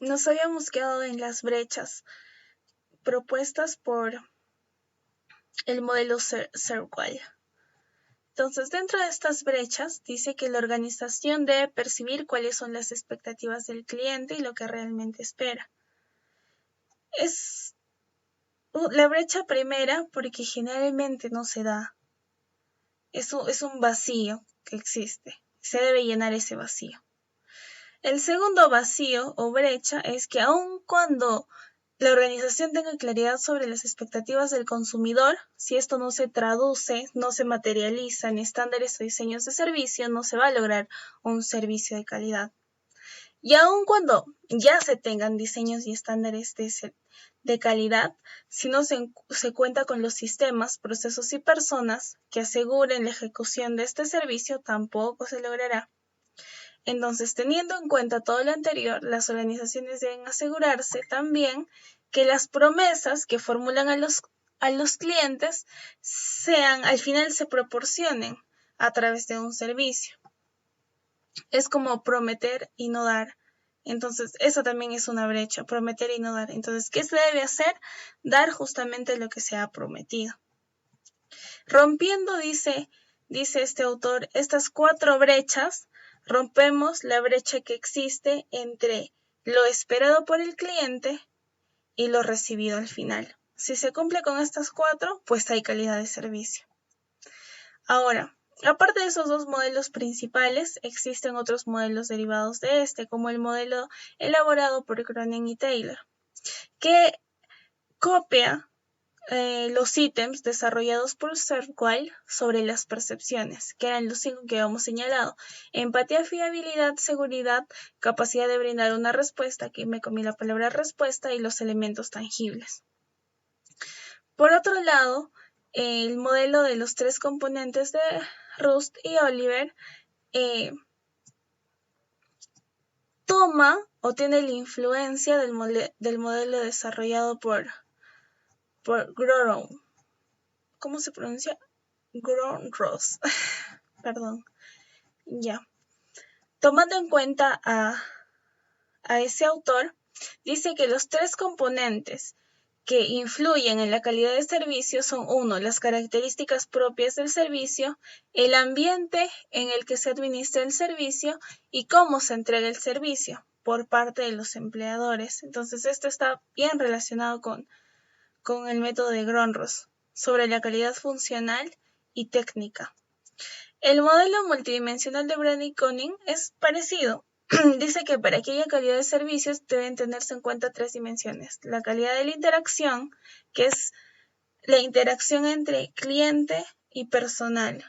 nos habíamos quedado en las brechas propuestas por el modelo Serwal. Entonces, dentro de estas brechas, dice que la organización debe percibir cuáles son las expectativas del cliente y lo que realmente espera. Es la brecha primera porque generalmente no se da. Es un vacío que existe. Se debe llenar ese vacío. El segundo vacío o brecha es que aun cuando la organización tenga claridad sobre las expectativas del consumidor, si esto no se traduce, no se materializa en estándares o diseños de servicio, no se va a lograr un servicio de calidad. Y aun cuando ya se tengan diseños y estándares de calidad, si no se cuenta con los sistemas, procesos y personas que aseguren la ejecución de este servicio, tampoco se logrará. Entonces, teniendo en cuenta todo lo anterior, las organizaciones deben asegurarse también que las promesas que formulan a los clientes al final se proporcionen a través de un servicio. Es como prometer y no dar. Entonces, eso también es una brecha, prometer y no dar. Entonces, ¿qué se debe hacer? Dar justamente lo que se ha prometido. Rompiendo, dice este autor, estas 4 brechas, rompemos la brecha que existe entre lo esperado por el cliente y lo recibido al final. Si se cumple con estas 4, pues hay calidad de servicio. Ahora, aparte de esos 2 modelos principales, existen otros modelos derivados de este, como el modelo elaborado por Cronin y Taylor, que copia los ítems desarrollados por Serwal sobre las percepciones, que eran los 5 que habíamos señalado: empatía, fiabilidad, seguridad, capacidad de brindar una respuesta, aquí me comí la palabra respuesta, y los elementos tangibles. Por otro lado, el modelo de los 3 componentes de Rust y Oliver toma o tiene la influencia del modelo desarrollado por Groron. ¿Cómo se pronuncia? Groron-Ross. Perdón. Ya. Tomando en cuenta a ese autor, dice que los 3 componentes que influyen en la calidad de servicio son: 1, las características propias del servicio; el ambiente en el que se administra el servicio; y cómo se entrega el servicio por parte de los empleadores. Entonces, esto está bien relacionado con el método de Groron-Ross sobre la calidad funcional y técnica. El modelo multidimensional de Brady Koning es parecido. Dice que para que haya calidad de servicios deben tenerse en cuenta 3 dimensiones: la calidad de la interacción, que es la interacción entre cliente y personal,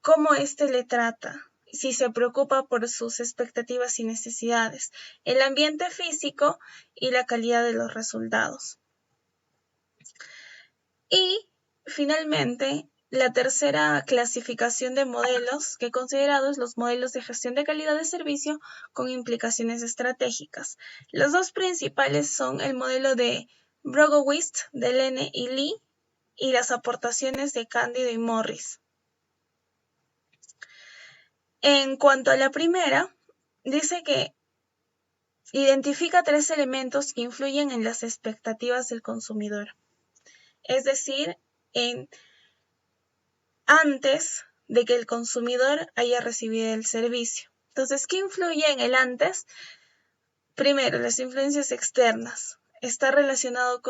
cómo éste le trata, si se preocupa por sus expectativas y necesidades; el ambiente físico y la calidad de los resultados. Y finalmente, la tercera clasificación de modelos que he considerado es los modelos de gestión de calidad de servicio con implicaciones estratégicas. Los 2 principales son el modelo de Brogowitz, Delene y Lee, y las aportaciones de Cándido y Morris. En cuanto a la primera, dice que identifica 3 elementos que influyen en las expectativas del consumidor. Es decir, antes de que el consumidor haya recibido el servicio. Entonces, ¿qué influye en el antes? Primero, las influencias externas. Está relacionado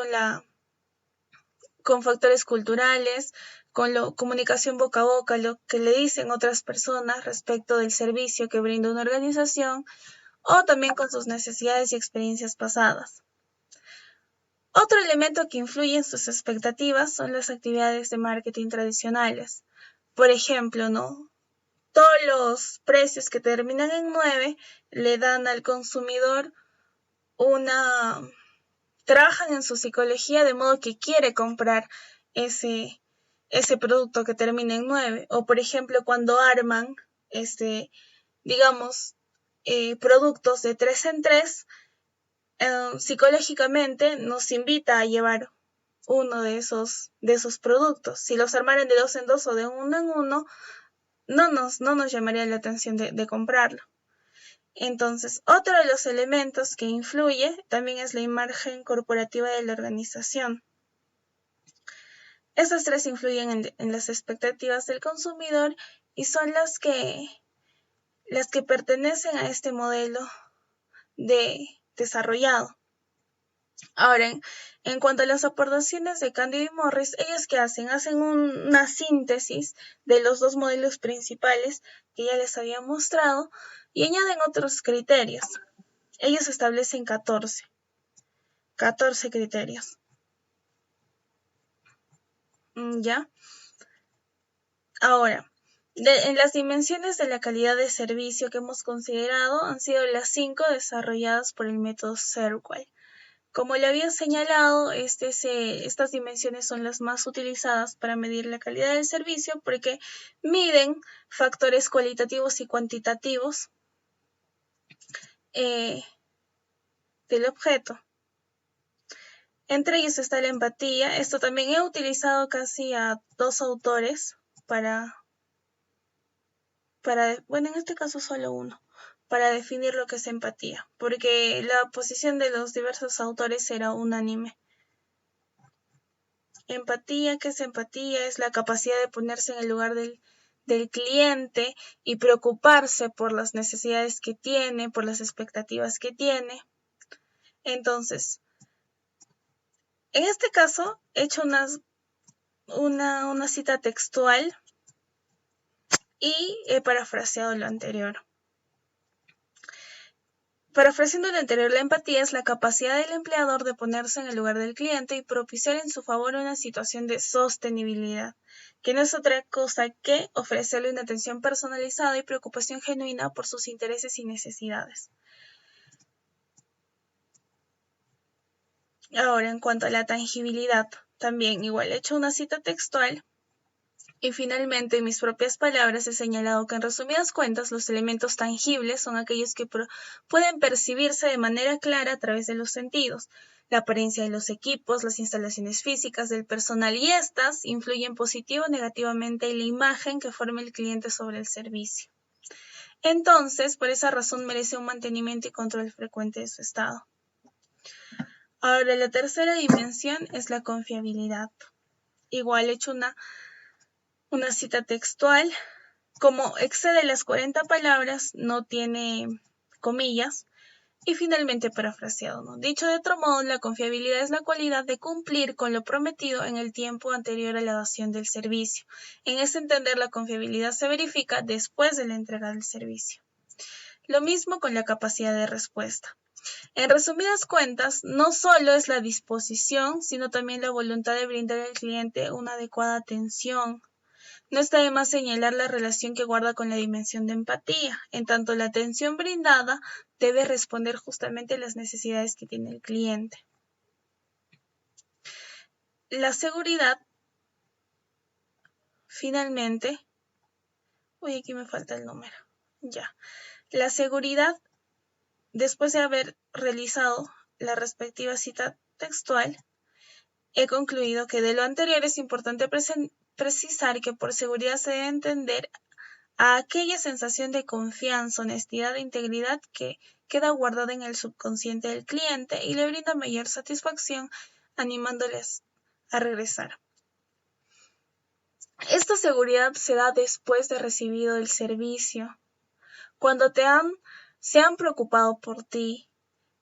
con factores culturales, con la comunicación boca a boca, lo que le dicen otras personas respecto del servicio que brinda una organización, o también con sus necesidades y experiencias pasadas. Otro elemento que influye en sus expectativas son las actividades de marketing tradicionales. Por ejemplo, todos los precios que terminan en 9 le dan al consumidor trabajan en su psicología de modo que quiere comprar ese producto que termina en 9. O por ejemplo, cuando arman productos de 3 en 3, psicológicamente nos invita a llevar uno de esos productos. Si los armaran de 2 en 2 o de 1 en 1, no nos llamaría la atención de comprarlo. Entonces, otro de los elementos que influye también es la imagen corporativa de la organización. Estas tres influyen en las expectativas del consumidor y son las que pertenecen a este modelo desarrollado. Ahora, en cuanto a las aportaciones de Candido y Morris, ellos ¿qué hacen? Hacen una síntesis de los dos modelos principales que ya les había mostrado y añaden otros criterios. Ellos establecen 14 criterios. ¿Ya? Ahora, en las dimensiones de la calidad de servicio que hemos considerado han sido las 5 desarrolladas por el método Serwell. Como le había señalado, estas dimensiones son las más utilizadas para medir la calidad del servicio porque miden factores cualitativos y cuantitativos del objeto. Entre ellos está la empatía. Esto también he utilizado casi a 2 autores bueno, en este caso solo uno, para definir lo que es empatía, porque la posición de los diversos autores era unánime. Empatía, ¿qué es empatía? Es la capacidad de ponerse en el lugar del cliente y preocuparse por las necesidades que tiene, por las expectativas que tiene. Entonces, en este caso he hecho una cita textual y he parafraseado lo anterior. Parafraseando lo anterior, la empatía es la capacidad del empleador de ponerse en el lugar del cliente y propiciar en su favor una situación de sostenibilidad, que no es otra cosa que ofrecerle una atención personalizada y preocupación genuina por sus intereses y necesidades. Ahora, en cuanto a la tangibilidad, también igual he hecho una cita textual. Y finalmente, en mis propias palabras, he señalado que en resumidas cuentas los elementos tangibles son aquellos que pueden percibirse de manera clara a través de los sentidos, la apariencia de los equipos, las instalaciones físicas del personal y estas influyen positivo o negativamente en la imagen que forma el cliente sobre el servicio. Entonces, por esa razón merece un mantenimiento y control frecuente de su estado. Ahora, la tercera dimensión es la confiabilidad. Igual he hecho una cita textual. Como excede las 40 palabras, no tiene comillas. Y finalmente parafraseado, ¿no? Dicho de otro modo, la confiabilidad es la cualidad de cumplir con lo prometido en el tiempo anterior a la dación del servicio. En ese entender, la confiabilidad se verifica después de la entrega del servicio. Lo mismo con la capacidad de respuesta. En resumidas cuentas, no solo es la disposición, sino también la voluntad de brindar al cliente una adecuada atención. No está de más señalar la relación que guarda con la dimensión de empatía, en tanto la atención brindada debe responder justamente a las necesidades que tiene el cliente. La seguridad, finalmente, aquí me falta el número, ya. La seguridad, después de haber realizado la respectiva cita textual, he concluido que de lo anterior es importante precisar que por seguridad se debe entender a aquella sensación de confianza, honestidad e integridad que queda guardada en el subconsciente del cliente y le brinda mayor satisfacción animándoles a regresar. Esta seguridad se da después de recibido el servicio, cuando se han preocupado por ti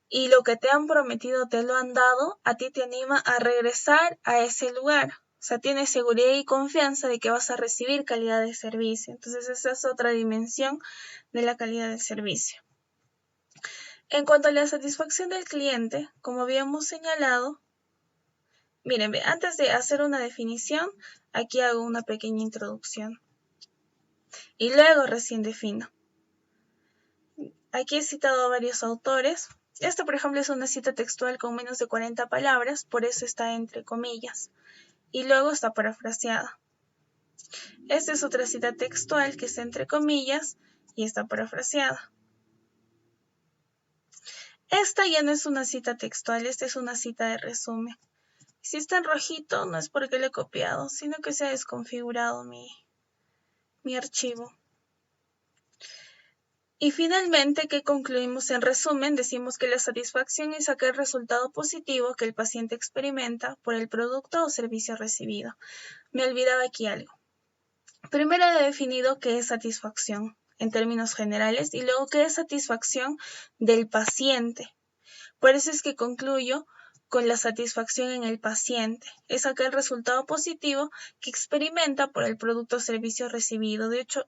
y lo que te han prometido te lo han dado, a ti te anima a regresar a ese lugar. O sea, tienes seguridad y confianza de que vas a recibir calidad de servicio. Entonces, esa es otra dimensión de la calidad del servicio. En cuanto a la satisfacción del cliente, como habíamos señalado, miren, antes de hacer una definición, aquí hago una pequeña introducción. Y luego recién defino. Aquí he citado a varios autores. Esta, por ejemplo, es una cita textual con menos de 40 palabras, por eso está entre comillas. Y luego está parafraseada. Esta es otra cita textual que está entre comillas y está parafraseada. Esta ya no es una cita textual, esta es una cita de resumen. Si está en rojito no es porque lo he copiado, sino que se ha desconfigurado mi archivo. Y finalmente, ¿qué concluimos? En resumen, decimos que la satisfacción es aquel resultado positivo que el paciente experimenta por el producto o servicio recibido. Me olvidaba aquí algo. Primero he definido qué es satisfacción en términos generales y luego qué es satisfacción del paciente. Por eso es que concluyo con la satisfacción en el paciente. Es aquel resultado positivo que experimenta por el producto o servicio recibido. Dicho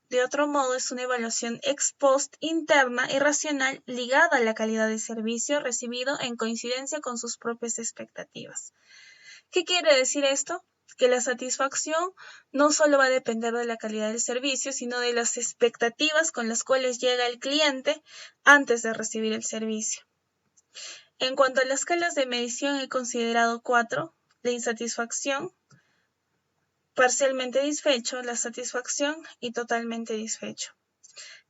de otro modo, es una evaluación ex post interna y racional ligada a la calidad del servicio recibido en coincidencia con sus propias expectativas. ¿Qué quiere decir esto? Que la satisfacción no solo va a depender de la calidad del servicio, sino de las expectativas con las cuales llega el cliente antes de recibir el servicio. En cuanto a las escalas de medición, he considerado 4: la insatisfacción, parcialmente disfecho, la satisfacción y totalmente disfecho.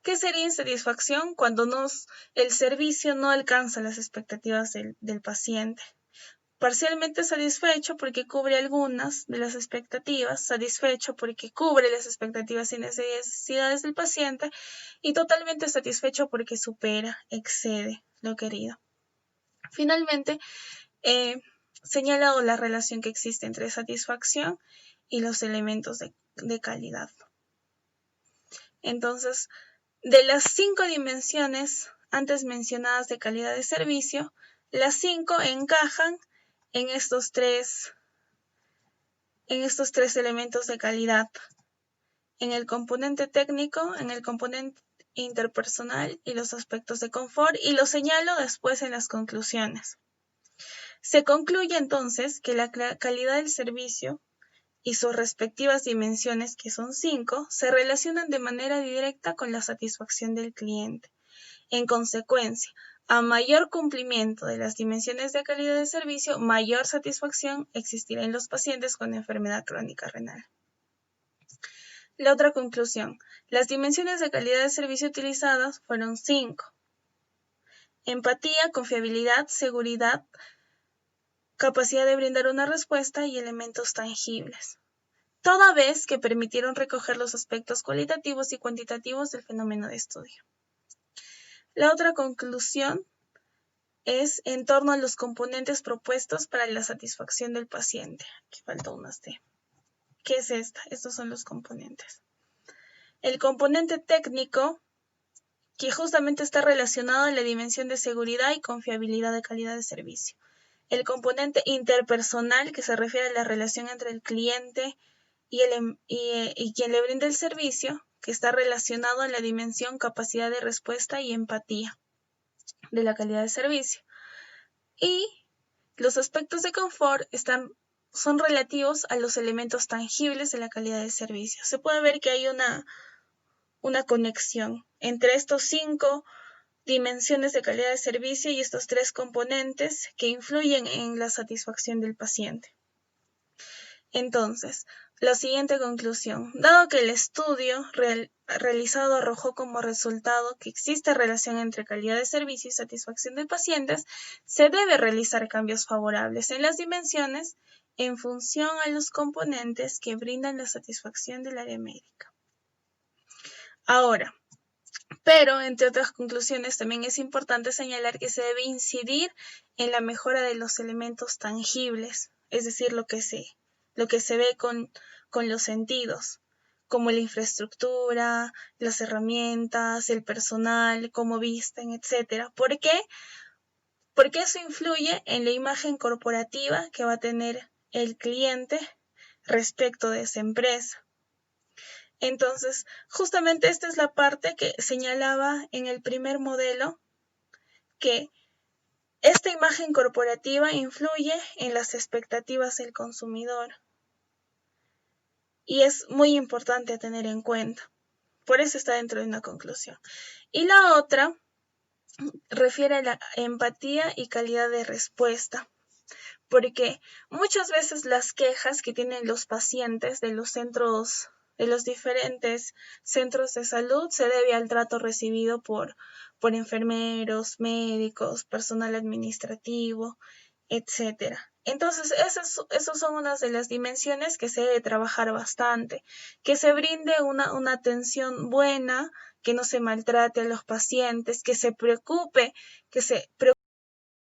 ¿Qué sería insatisfacción? Cuando el servicio no alcanza las expectativas del paciente. Parcialmente satisfecho porque cubre algunas de las expectativas, satisfecho porque cubre las expectativas y necesidades del paciente, y totalmente satisfecho porque supera, excede lo querido. Finalmente, he señalado la relación que existe entre satisfacción y los elementos de calidad. Entonces, de las 5 dimensiones antes mencionadas de calidad de servicio, las 5 encajan en estos tres elementos de calidad: en el componente técnico, en el componente interpersonal y los aspectos de confort, y lo señalo después en las conclusiones. Se concluye entonces que la calidad del servicio y sus respectivas dimensiones, que son 5, se relacionan de manera directa con la satisfacción del cliente. En consecuencia, a mayor cumplimiento de las dimensiones de calidad de servicio, mayor satisfacción existirá en los pacientes con enfermedad crónica renal. La otra conclusión: las dimensiones de calidad de servicio utilizadas fueron 5: empatía, confiabilidad, seguridad, capacidad de brindar una respuesta y elementos tangibles, toda vez que permitieron recoger los aspectos cualitativos y cuantitativos del fenómeno de estudio. La otra conclusión es en torno a los componentes propuestos para la satisfacción del paciente. Aquí falta unas D. ¿Qué es esta? Estos son los componentes. El componente técnico, que justamente está relacionado a la dimensión de seguridad y confiabilidad de calidad de servicio. El componente interpersonal, que se refiere a la relación entre el cliente y quien le brinda el servicio, que está relacionado a la dimensión capacidad de respuesta y empatía de la calidad de servicio. Y los aspectos de confort son relativos a los elementos tangibles de la calidad de servicio. Se puede ver que hay una conexión entre estos 5 dimensiones de calidad de servicio y estos 3 componentes que influyen en la satisfacción del paciente. Entonces, la siguiente conclusión: dado que el estudio realizado arrojó como resultado que existe relación entre calidad de servicio y satisfacción de pacientes, se debe realizar cambios favorables en las dimensiones en función a los componentes que brindan la satisfacción del área médica. Ahora, pero entre otras conclusiones, también es importante señalar que se debe incidir en la mejora de los elementos tangibles, es decir, lo que se ve con los sentidos, como la infraestructura, las herramientas, el personal, cómo visten, etc. ¿Por qué? Porque eso influye en la imagen corporativa que va a tener el cliente respecto de esa empresa. Entonces, justamente esta es la parte que señalaba en el primer modelo, que esta imagen corporativa influye en las expectativas del consumidor. Y es muy importante tener en cuenta. Por eso está dentro de una conclusión. Y la otra refiere a la empatía y calidad de respuesta. Porque muchas veces las quejas que tienen los pacientes de los diferentes centros de salud se debe al trato recibido por enfermeros, médicos, personal administrativo, etc. Entonces, esas son unas de las dimensiones que se debe trabajar bastante, que se brinde una atención buena que no se maltrate a los pacientes, que se preocupe